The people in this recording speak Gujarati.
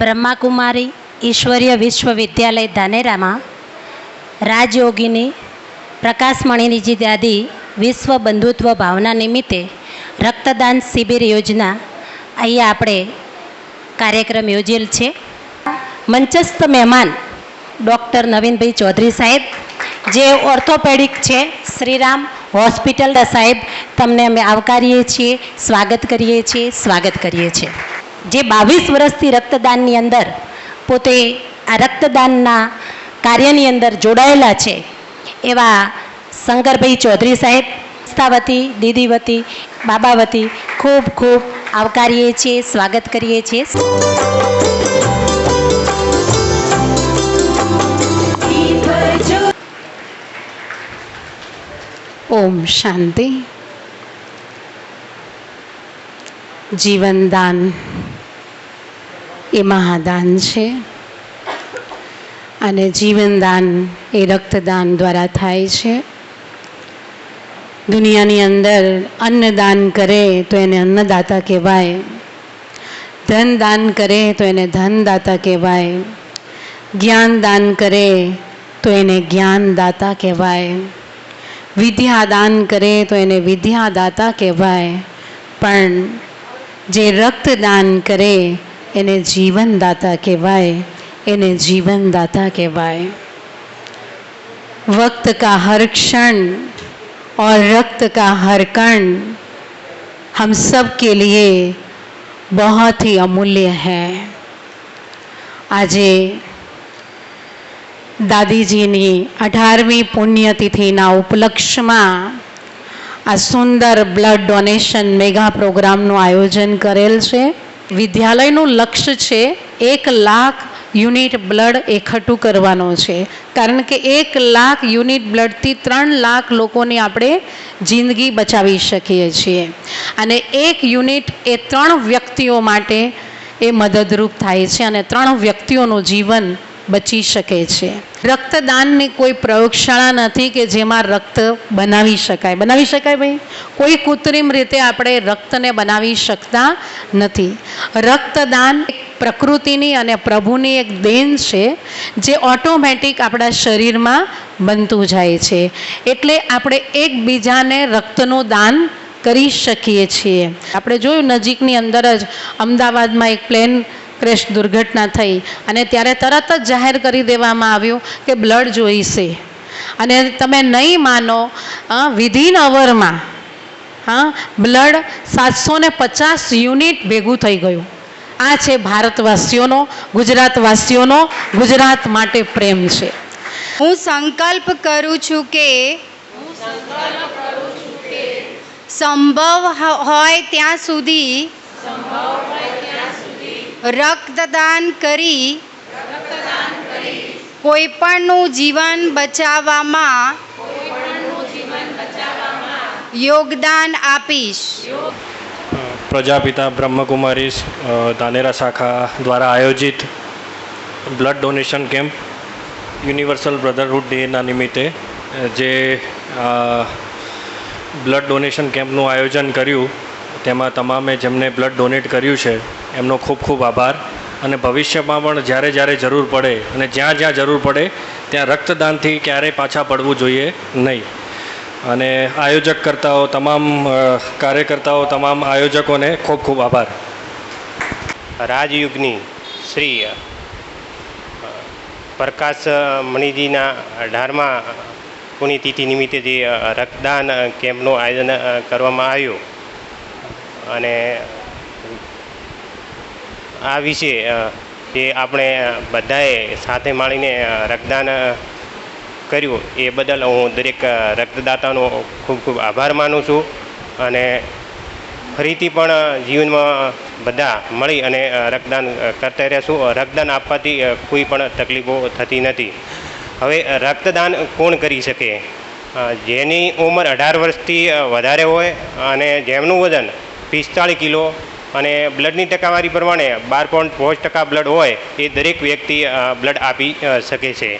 બ્રહ્માકુમારી ઈશ્વરીય વિશ્વવિદ્યાલય ધાનેરામાં રાજયોગીની પ્રકાશમણીજી દાદી વિશ્વ બંધુત્વ ભાવના નિમિત્તે રક્તદાન શિબિર યોજના અહીંયા આપણે કાર્યક્રમ યોજેલ છે. મંચસ્થ મહેમાન ડૉક્ટર નવીનભાઈ ચૌધરી સાહેબ, જે ઓર્થોપેડિક છે, શ્રીરામ હોસ્પિટલ સાહેબ, તમને અમે આવકારીએ છીએ, સ્વાગત કરીએ છીએ. જે 22 વર્ષથી રક્તદાનની અંદર પોતે આ રક્તદાનના કાર્યની અંદર જોડાયેલા છે એવા શંકરભાઈ ચૌધરી સાહેબ, સંસ્થાવતી, દીદીવતી, બાબાવતી ખૂબ ખૂબ આવકારીએ છીએ, સ્વાગત કરીએ છીએ. ઓમ શાંતિ. જીવનદાન એ મહાદાન છે અને જીવનદાન એ રક્તદાન દ્વારા થાય છે. દુનિયાની અંદર અન્નદાન કરે તો એને અન્નદાતા કહેવાય, ધન દાન કરે તો એને ધનદાતા કહેવાય, જ્ઞાન દાન કરે તો એને જ્ઞાનદાતા કહેવાય, વિદ્યા દાન કરે તો એને વિદ્યાદાતા કહેવાય, પણ જે રક્તદાન કરે એને જીવનદાતા કહેવાય, એને जीवनदाता कहवाए। वक्त का हर क्षण और रक्त का हर कण हम सब के लिए बहुत ही अमूल्य है। આજે દાદીજીની 18મી પુણ્યતિથિના ઉપલક્ષ્યમાં આ સુંદર બ્લડ ડોનેશન મેગા પ્રોગ્રામનું આયોજન કરેલ છે. વિદ્યાલયનું લક્ષ્ય છે 1 લાખ યુનિટ બ્લડ એકઠું કરવાનો છે, કારણ કે 1 લાખ યુનિટ બ્લડથી 3 લાખ લોકોની આપણે જિંદગી બચાવી શકીએ છીએ અને 1 યુનિટ એ 3 વ્યક્તિઓ માટે એ મદદરૂપ થાય છે અને 3 વ્યક્તિઓનું જીવન બચી શકે છે. રક્તદાનની કોઈ પ્રયોગશાળા નથી કે જેમાં રક્ત બનાવી શકાય ભાઈ. કોઈ કૃત્રિમ રીતે આપણે રક્તને બનાવી શકતા નથી. રક્તદાન પ્રકૃતિની અને પ્રભુની એક દેન છે જે ઓટોમેટિક આપણા શરીરમાં બનતું જાય છે. એટલે આપણે એકબીજાને રક્તનું દાન કરી શકીએ છીએ. આપણે જોયું નજીકની અંદર જ અમદાવાદમાં એક પ્લેન ક્રેશ દુર્ઘટના થઈ અને ત્યારે તરત જ જાહેર કરી દેવામાં આવ્યું કે બ્લડ જોઈશે અને તમે નહીં માનો વિધિન અવરમાં બ્લડ 750 યુનિટ ભેગું થઈ ગયું. આ છે ભારતવાસીઓનો, ગુજરાતવાસીઓનો ગુજરાત માટે પ્રેમ છે. હું સંકલ્પ કરું છું કે સંભવ હોય ત્યાં સુધી રક્તદાન કરી કોઈ પણનું જીવન બચાવવામાં યોગદાન આપીશ. પ્રજાપિતા બ્રહ્મકુમારી ધાનેરા શાખા દ્વારા આયોજિત blood donation camp universal Brotherhood ડેના નિમિત્તે જે બ્લડ ડોનેશન કેમ્પનું આયોજન કર્યું તેમાં તમામે જેમને બ્લડ ડોનેટ કર્યું છે એમનો ખૂબ ખૂબ આભાર. અને ભવિષ્યમાં પણ જ્યારે જ્યારે જરૂર પડે અને જ્યાં જ્યાં જરૂર પડે ત્યાં રક્તદાનથી ક્યારેય પાછા પડવું જોઈએ નહીં. અને આયોજક કરતાઓ તમામ કાર્યકર્તાઓ તમામ આયોજકોને ખૂબ ખૂબ આભાર. રાજયુગની શ્રી પ્રકાશ મણિજીના 18મા પુણ્યતિથિ નિમિત્તે જે રક્તદાન કેમ્પનું આયોજન કરવામાં આવ્યું અને આ વિશે જે આપણે બધાએ સાથે મળીને રક્તદાન કર્યું એ બદલ હું દરેક રક્તદાતાનો ખૂબ ખૂબ આભાર માનું છું. અને ફરીથી પણ જીવનમાં બધા મળી અને રક્તદાન કરતા રહેશું. રક્તદાન આપવાથી કોઈ પણ તકલીફો થતી નથી. હવે રક્તદાન કોણ કરી શકે? જેની ઉંમર 18 વર્ષથી વધારે હોય અને જેમનું વજન 45 કિલો અને બ્લડની ટકાવારી પ્રમાણે 12.5% બ્લડ હોય એ દરેક વ્યક્તિ બ્લડ આપી શકે છે.